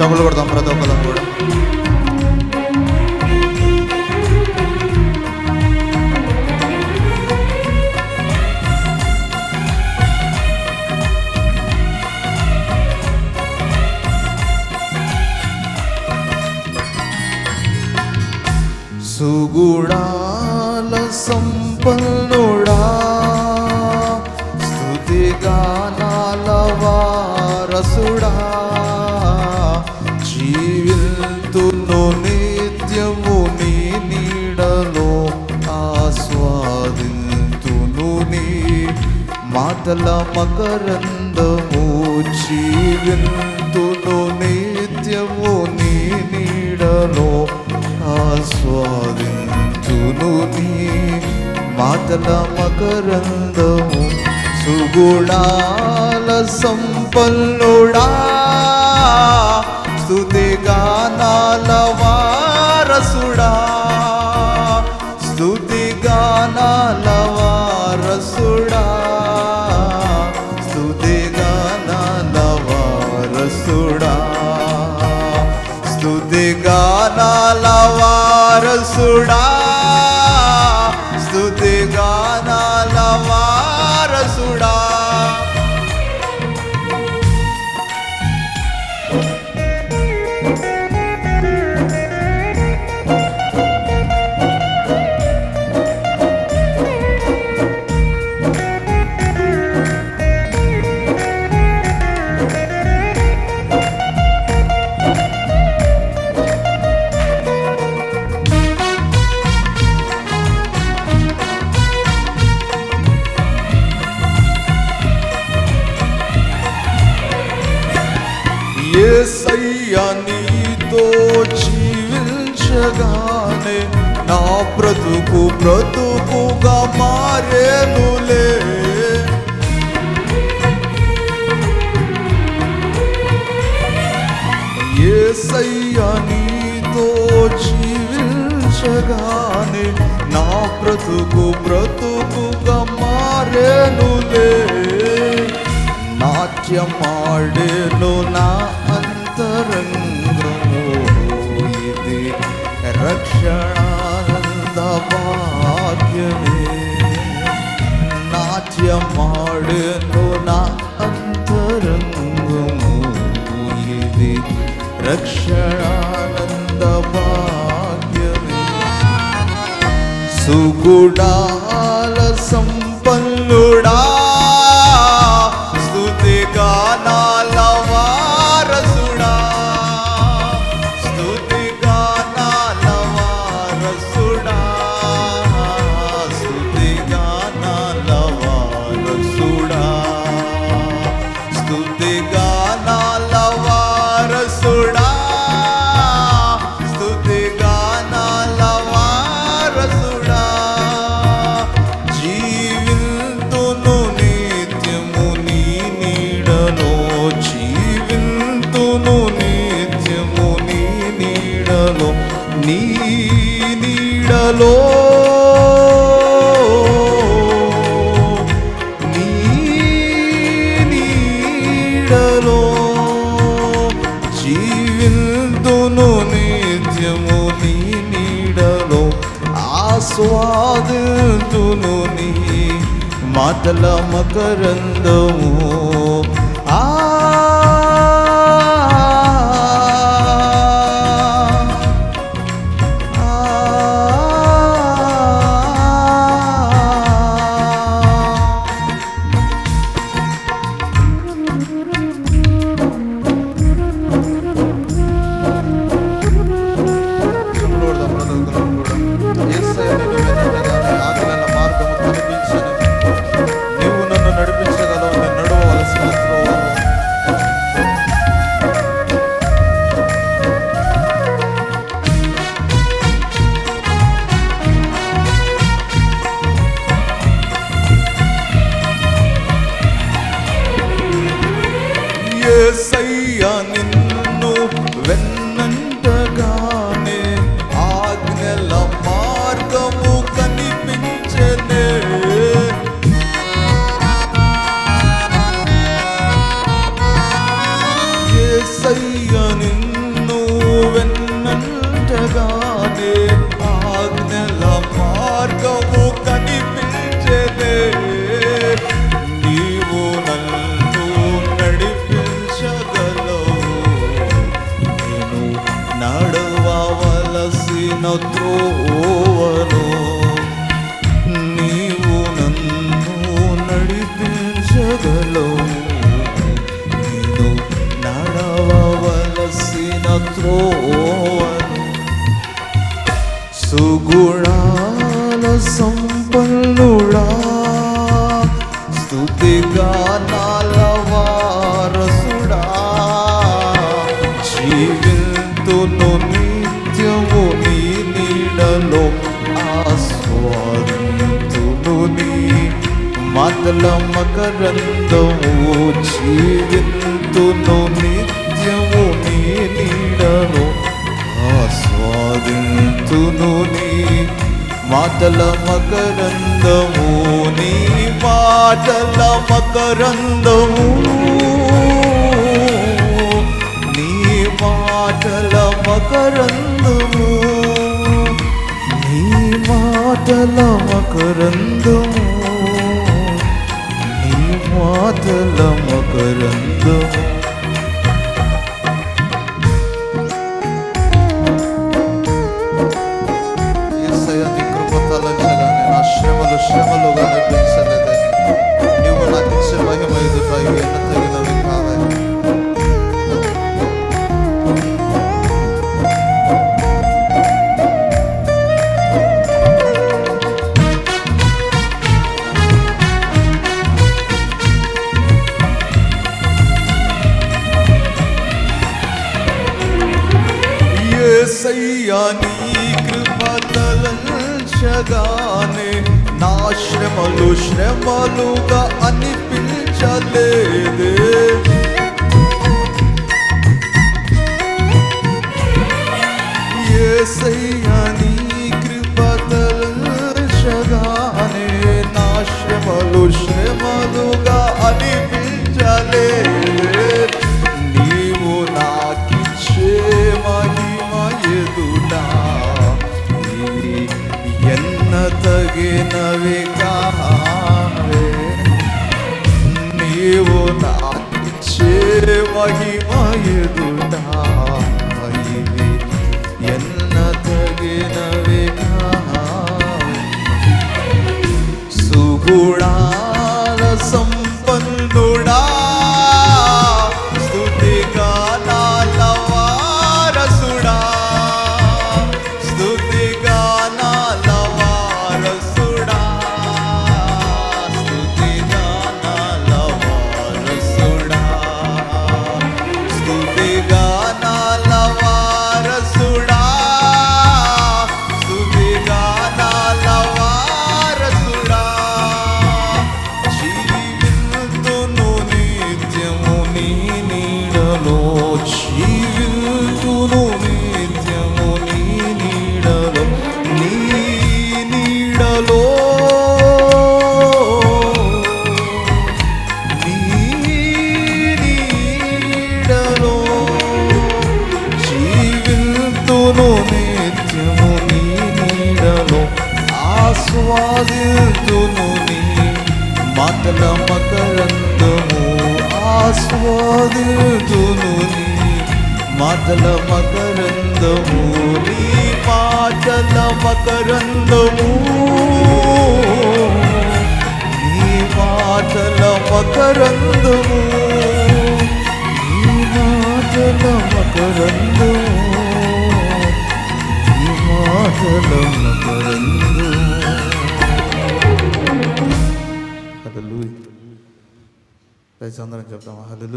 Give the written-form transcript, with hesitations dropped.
చప్పట్లు కొడతాం ప్రతి ఒక్కరం కూడా. సుగుణాల సంపన్నుడా, స్తుతిగానాల వారసుడా, జీవితును నిత్యము నీ నీడలో ఆస్వాదింతును నీ మాటల మకరందము. జీవితును నిత్యము నీ నీడలో ఆస్వాదింతును నీ మాటల మకరందము. సుగుణాల సంపన్నుడా, స్తుతిగానాల వారసుడా, స్తుతిగానాల వారసుడా, స్తుతిగానాల వారసుడా, స్తుతిగానాల వారసుడా, స్తుతిగానాల వారసుడా. యేసయ్యా నీతో జీవించగానే నా బ్రతుకు బ్రతుకుగా మారేనులే. యేసయ్యా నీతో జీవించగానే నా బ్రతుకు బ్రతుకుగా మారేనులే. నాట్యమాడేను నా అంతరంగము, ఇది రక్షణానంద భాగ్యమే. నాట్యమాడేను నా అంతరంగము, ఇది రక్షణానంద భాగ్యమే. సుగుణాల సంపన్నుడా, స్తుతిగానాల వారసుడా, స్తుతిగానాల వారసుడా, స్తుతిగానాల వారసుడా, స్తుతిగానాల వారసుడా, స్తుతిగానాల వారసుడా. జీవితును నిత్యము నీ నీడలో, జీవితును నిత్యము నీ నీడలో, నీ నీడలో, నీ నీడలో, జీవితును నిత్యము నీ నీడలో ఆస్వాదితును నీ మాటల మకరందము. నీవు నన్ను నడిపించగలవు, నేను నడవవలసిన త్రోవలో. యేసయ్యా నిన్ను వెన్నంటగానే ఆజ్ఞల మార్గము కనిపించెనే. యేసయ్యా నిన్ను వెన్నంటగానే ఆజ్ఞల మార్గము కనిపించలే. నీవు నన్ను నడిపించగలవు, నేను నడవవలసిన త్రోవను. నీవు నన్ను నడిపించగలవు, నేను నడవవలసిన త్రోవను. సుగుణాల సంపన్నుడా, స్తుతిగానాల వారసుడా, జీవింతును నిత్యము నీ నీడలో, ఆస్వాదింతును నీ మాటల మకరందము. జీవింతును నిత్యము నీ నీడలో, ఆస్వాదింతును నీ మాటల మకరందము. నీ మాటల మకరందము, నీ మాటల మకరందము, నీ మాటల మకరందము, నీ మాటల మకరందము. శ్రమలుగా అనిపించలేదని నువ్వు నాకు ఇచ్చే మహిమ ఎదుట ఎన్న తగినవి కావాలి. యేసయ్యా నీ కృప తలంచగానే నా శ్రమలు శ్రమలుగా అనిపించలేదే. యేసయ్యా నీ కృప తలంచగానే నా శ్రమలు శ్రమలుగా అనిపించలేదే. నీవు నాకిచ్చే మహిమ ఎదుట ఎన్న తగినవి కావే. నీవు నాకిచ్చే మహిమ ఎదుట ఇవి ఎన్న తగినవి కావే. సుగుణాల సంపన్నుడా, స్తుతిగానాల వారసుడా, స్తుతిగానాల వారసుడా, స్తుతిగానాల వారసుడా, స్తుతిగానాల వారసుడా, స్తుతిగానాల వారసుడా. జీవింతును నిత్యము నీ నీడలో, జీవింతును నిత్యము నీ నీడలో, నీ నీడలో, నీ నీడలో, జీవింతును నిత్యము నీ నీడలో, ఆస్వాదింతును నీ మాటల మకరందము. ఆస్వాదింతును నీ మాటల మకరందము, నీ మాటల మకరందము, నీ మాటల మకరందము, నీ మాటల మకరందము, నీ మాటల మకరందము. హల్లెలూయా. అందరం చెప్తామా హల్లెలూయా.